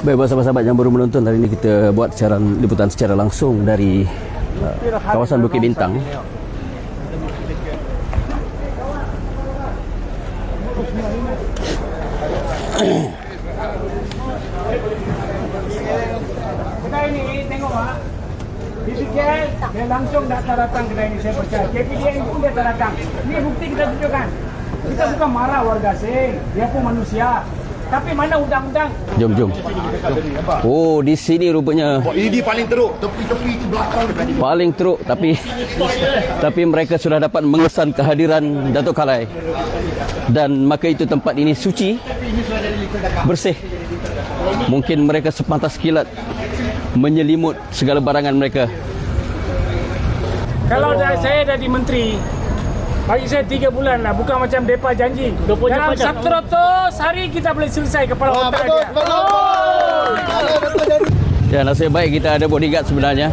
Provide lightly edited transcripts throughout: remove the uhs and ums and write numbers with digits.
Baik, sahabat-sahabat yang baru menonton, hari ini kita buat siaran liputan secara langsung dari kawasan Bukit Bintang. Kedai ni tengok mak, difikir dia langsung datang kedai ni, saya percaya. KPDN pun dia datang. Ini bukti kita tunjukkan. Kita bukan marah warga asing, dia pun manusia. Tapi mana undang-undang? Jom. Oh, di sini rupanya. Ini paling teruk, tepi-tepi itu belakang. Paling teruk, tapi mereka sudah dapat mengesan kehadiran Datuk Khalai. Dan maka itu tempat ini suci, bersih. Mungkin mereka sepantas kilat menyelimut segala barangan mereka. Kalau saya jadi menteri, bagi saya 3 bulan lah, bukan macam mereka janji. Dalam 100 hari kita boleh selesai kepala otak dia. Ya, nasib baik kita ada bodyguard sebenarnya.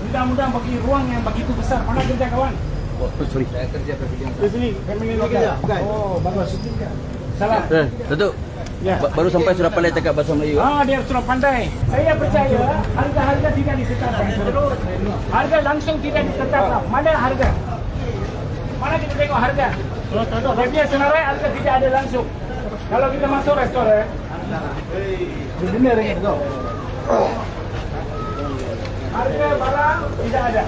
Mudah-mudahan bagi ruang yang begitu besar. Mana kerja kawan? Oh, sorry. Saya kerja pavilion. Di sini, family lokal. Oh, bagus. Salah. Datuk. Ya. Baru sampai sudah pandai cakap bahasa Melayu. Dia sudah pandai. Saya percaya harga-harga tidak ditetapkan. Harga langsung tidak ditetapkan. Mana harga? Mana kita tengok harga? Dia punya senarai harga tidak ada langsung. Kalau kita masuk restoran, benar itu. Harga barang tidak ada.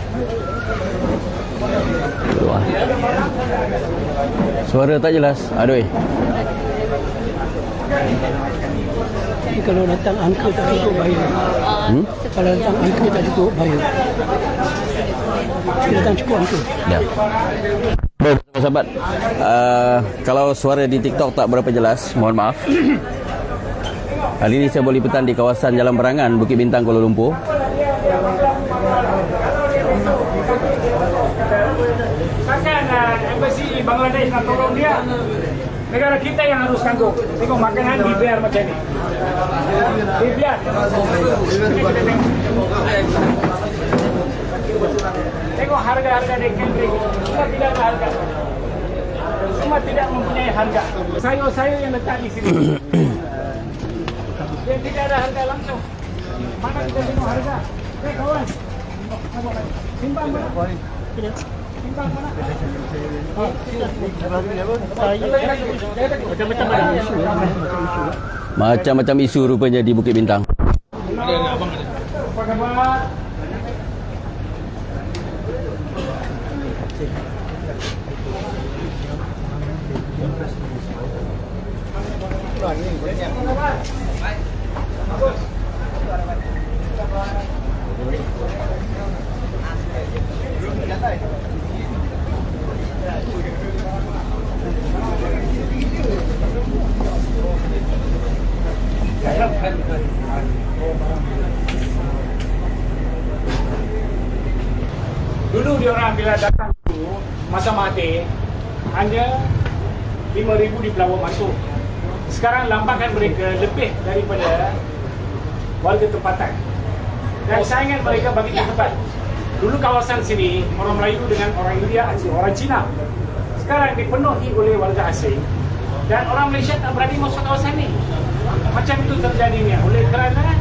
Wah. Suara tak jelas. Aduh. Jadi kalau datang angka tak cukup bayar. Kalau datang angka tak cukup bayar. Kita datang cukup angka. Ya. Baik, sahabat. Kalau suara di TikTok tak berapa jelas, mohon maaf. Hari ini saya buat liputan di kawasan Jalan Berangan, Bukit Bintang, Kuala Lumpur. Takkan embassy Bangladesh nak tolong dia. Negara kita yang harus tanggung. Tengok makanan dibiar macam ni. Dibiar. Tengok harga-harga di catering. Semua tidak ada harga. Semua tidak mempunyai harga. Sayur-sayur yang letak di sini. Dia tidak ada harga langsung. Mana kita tengok harga? Kawan. Timbang mana? Timbang mana? Macam-macam isu rupanya di Bukit Bintang. Apa khabar? Dulu diorang bila datang tu masa mati hanya 5,000 di pelawak masuk. Sekarang lambakan mereka lebih daripada warga tempatan. Dan saingan mereka bagi tempat. Dulu kawasan sini orang Melayu dengan orang India, orang Cina. Sekarang dipenuhi oleh warga asing dan orang Malaysia tak berani masuk kawasan ni. Macam itu terjadinya oleh kerana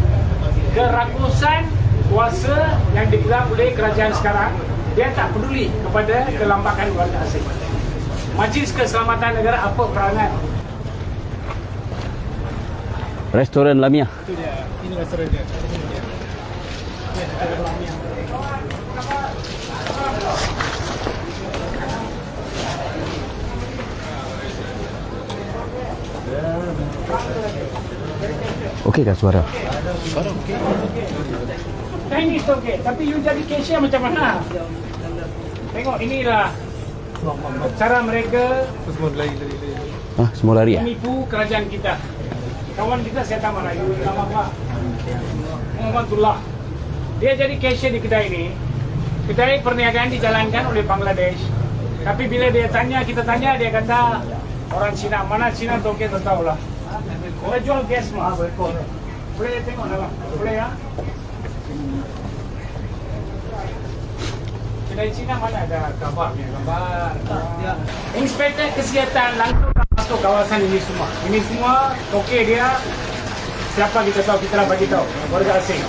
kerakusan kuasa yang dipegang oleh kerajaan sekarang. Dia tak peduli kepada kelambakan warga asing. Majlis Keselamatan Negara apa peranan? Restoran Lamia. Itu dia. Ini restoran dia. Okey kah suara? Suara okey. Chinese okey, tapi you jadi cashier macam mana? Tengok inilah cara mereka Semua lari ah? menipu kerajaan kita. Kawan kita saya tak marah, nama apa? Muhammadullah. Dia jadi cashier di kedai ini. Kedai perniagaan dijalankan oleh Bangladesh. Tapi bila kita tanya, dia kata orang Cina. Mana Cina tu kita tahu lah. Dia jual gas mah. Boleh tengok dalam. Boleh ya? Kedai Cina mana ada gambarnya? Gambar. Ya. Inspektor Kesihatan langsung masuk kawasan ini semua. Ini semua okey dia. Siapa kita tahu, kita lah bagi tahu. Warga asing.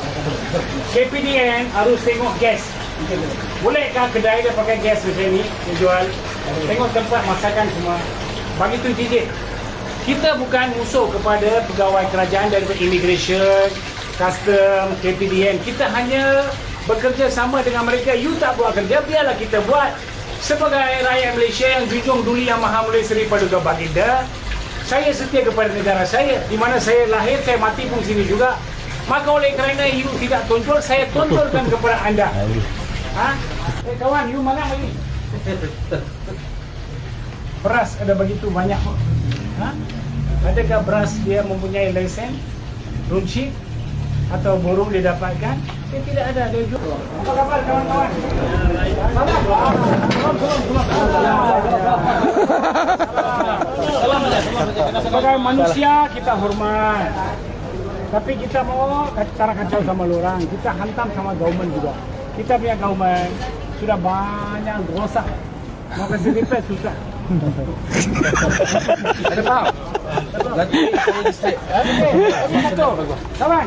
KPDN harus tengok gas. Bolehkah kedai dia pakai gas macam ni? Dia jual. Tengok tempat masakan semua. Bagi tu titik. Kita bukan musuh kepada pegawai kerajaan daripada immigration, custom, KPDN. Kita hanya bekerja sama dengan mereka. You tak buat kerja, biarlah kita buat. Sebagai rakyat Malaysia yang junjung duli yang maha mulia Seri Paduka Baginda, saya setia kepada negara saya. Di mana saya lahir, saya mati pun sini juga. Maka oleh kerana you tidak tonjol, saya tonjolkan kepada anda. Ha? Kawan, you mana lagi? Beras ada begitu banyak. Ha? Adakah beras dia mempunyai lesen, runcit atau burung dia dapatkan? Dia tidak ada, dia jual. Apa khabar kawan-kawan? Sebagai manusia kita hormat. Tapi kita mau cara kacau sama orang. Kita hantam sama government juga. Kita punya government sudah banyak rosak. Mau kasih repair susah. Ada faham? Lagi saya distract. Okey. Kawan,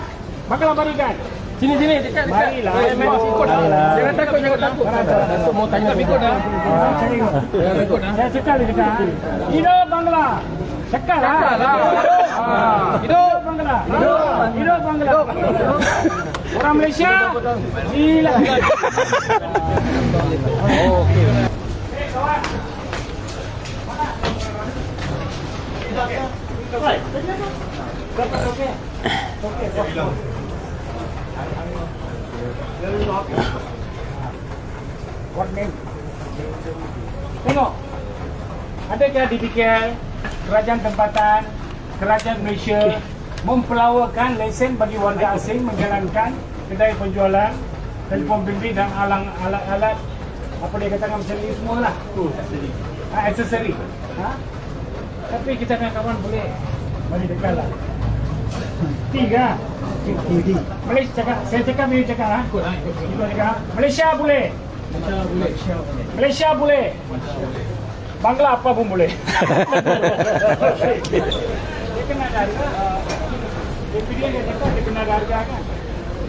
bakalan barikan. Sini dekat. Marilah. Jangan takut. Datuk mau tanya ikut dah. Jangan takut dah. Saya cekal dekat. Hidup Bangla. Cekal lah. Hidup Bangla. Hidup Bangla. Orang Malaysia. Gila. Okey. Kawan. What name? Tengok. Adakah dipikir kerajaan tempatan, kerajaan Malaysia mempelawakan lesen bagi warga asing menjalankan kedai penjualan telefon bimbit dan alat-alat apa dia katakan macam ni semualah. Aksesori. Ha? Tapi kita punya kawan boleh bagi dekat lah. Tiga. Malaysia cakap, saya cakap ni cakap lah. Ikut cakap. Malaysia boleh. Malaysia boleh. Bangla apa pun boleh. Dia kena ada harga. Dia cakap dia kena ada harga kan.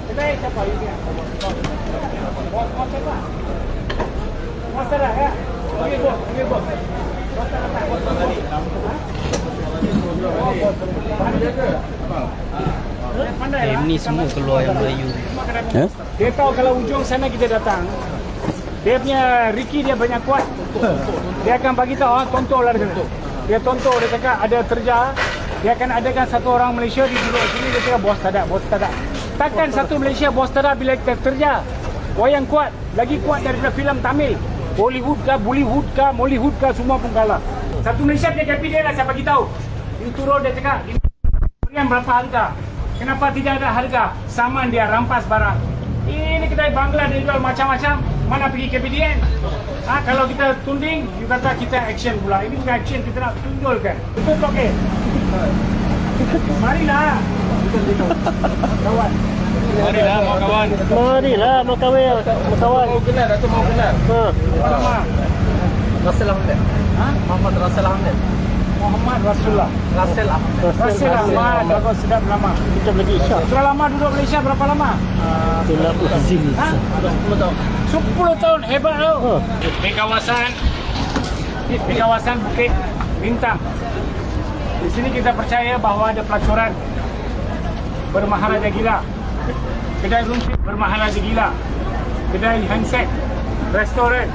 Kedai siapa ini? Bos siapa? Bos ada ya? Okey bos. Ini semua keluar yang Melayu. Dia tahu kalau ujung sana kita datang. Dia punya Ricky dia banyak kuat. Dia akan bagi tahu tonton lah dia. Dia tonton, dia cakap ada terja. Dia akan adakan satu orang Malaysia di duduk sini, dia cakap bos tak ada. Takkan satu Malaysia bos tak ada bila kita terja. Wayang kuat, lagi kuat daripada filem Tamil. Bollywood kah, Mollywood kah, semua pun kalah. Satu Malaysia dia kapi dia lah, saya bagi tahu. Dia turun dia cakap, ini berapa harga? Kenapa tidak ada harga? Saman dia rampas barang. Ini kedai Bangla dia jual macam-macam. Mana pergi KPDN? Kalau kita tunding, you kata kita action pula. Ini bukan action, kita nak tunjulkan. Betul tak okey? Marilah. Kawan. Marilah mau kawan. Marilah mau kawan. Mau kenal atau mau kenal? Nama. Rasul Ahmed. Muhammad Rasul Ahmed. Muhammad Rasulullah. Rasul Ahmed. Rasul Ahmad. Bagus sedap lama. Kita lagi Isyak. Sudah lama duduk Malaysia berapa lama? 10 tahun. 10 tahun hebat tau. Di kawasan Bukit Bintang. Di sini kita percaya bahawa ada pelacuran bermaharaja gila. Kedai runcit bermaharaja gila. Kedai handset, restoran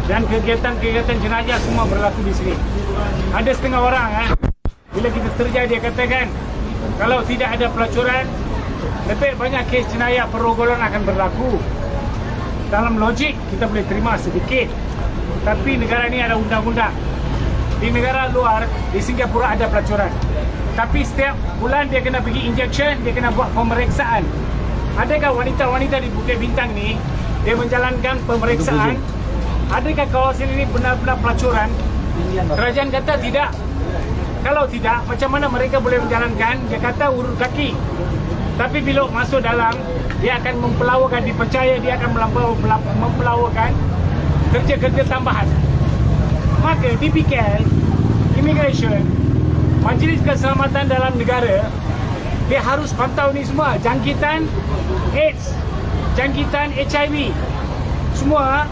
dan kegiatan-kegiatan jenayah semua berlaku di sini. Ada setengah orang bila kita terja dia katakan kalau tidak ada pelacuran lebih banyak kes jenayah perogolanan akan berlaku. Dalam logik kita boleh terima sedikit. Tapi negara ini ada undang-undang. Di negara luar, di Singapura ada pelacuran. Tapi setiap bulan dia kena pergi injection, dia kena buat pemeriksaan. Adakah wanita-wanita di Bukit Bintang ni dia menjalankan pemeriksaan? Adakah kawasan ini benar-benar pelacuran? Kerajaan kata tidak. Kalau tidak, macam mana mereka boleh menjalankan? Dia kata urut kaki. Tapi bila masuk dalam, dia akan mempelawakan, dipercaya dia akan mempelawakan kerja-kerja tambahan. Maka DPKL, Immigration, Majlis Keselamatan Dalam Negara, dia harus pantau ni semua. Jangkitan AIDS, jangkitan HIV, semua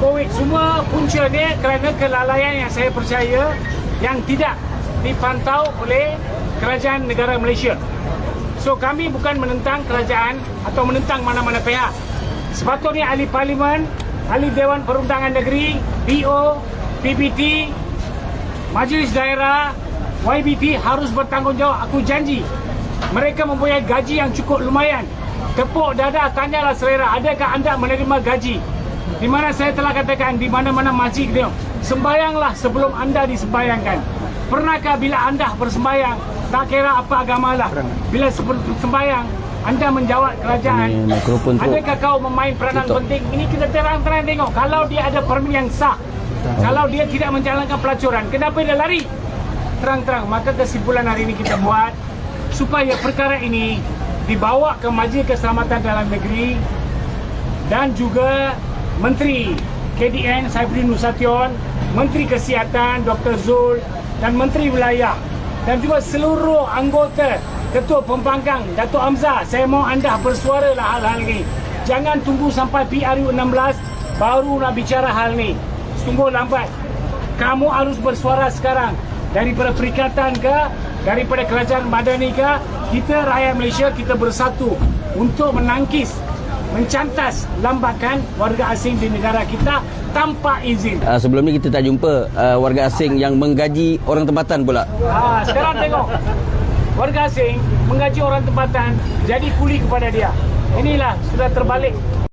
COVID, semua punca dia kerana kelalaian yang saya percaya yang tidak dipantau oleh kerajaan negara Malaysia. So kami bukan menentang kerajaan atau menentang mana-mana pihak. Sepatutnya ahli parlimen, ahli Dewan Perundangan Negeri, PO, PBT, Majlis Daerah, YBT harus bertanggungjawab. Aku janji mereka mempunyai gaji yang cukup lumayan. Tepuk dada, tanyalah selera, adakah anda menerima gaji? Di mana saya telah katakan, di mana-mana masjid dia, sembayanglah sebelum anda disembayangkan. Pernahkah bila anda bersembayang, tak kira apa agama lah, bila sembayang anda menjawab kerajaan, Ini mikrofon tu. adakah kau memain peranan Tutup. penting? Ini kita terang-terang tengok. Kalau dia ada permit yang sah, kalau dia tidak menjalankan pelacuran, kenapa dia lari? Terang-terang. Maka kesimpulan hari ini kita buat supaya perkara ini dibawa ke Majlis Keselamatan Dalam Negeri dan juga Menteri KDN Saifudin Nasution, Menteri Kesihatan Dr. Zul dan Menteri Wilayah dan juga seluruh anggota Ketua Pembangkang Datuk Hamzah. Saya mohon anda bersuaralah hal-hal ini. Jangan tunggu sampai PRU 16 baru nak bicara hal ni. Tunggu lambat. Kamu harus bersuara sekarang. Daripada perikatan ke, daripada kerajaan madani ke, kita rakyat Malaysia kita bersatu untuk menangkis, mencantas lambakan warga asing di negara kita tanpa izin. Sebelum ni kita tak jumpa warga asing yang menggaji orang tempatan pula. Sekarang tengok, warga asing menggaji orang tempatan, jadi kuli kepada dia. Inilah sudah terbalik.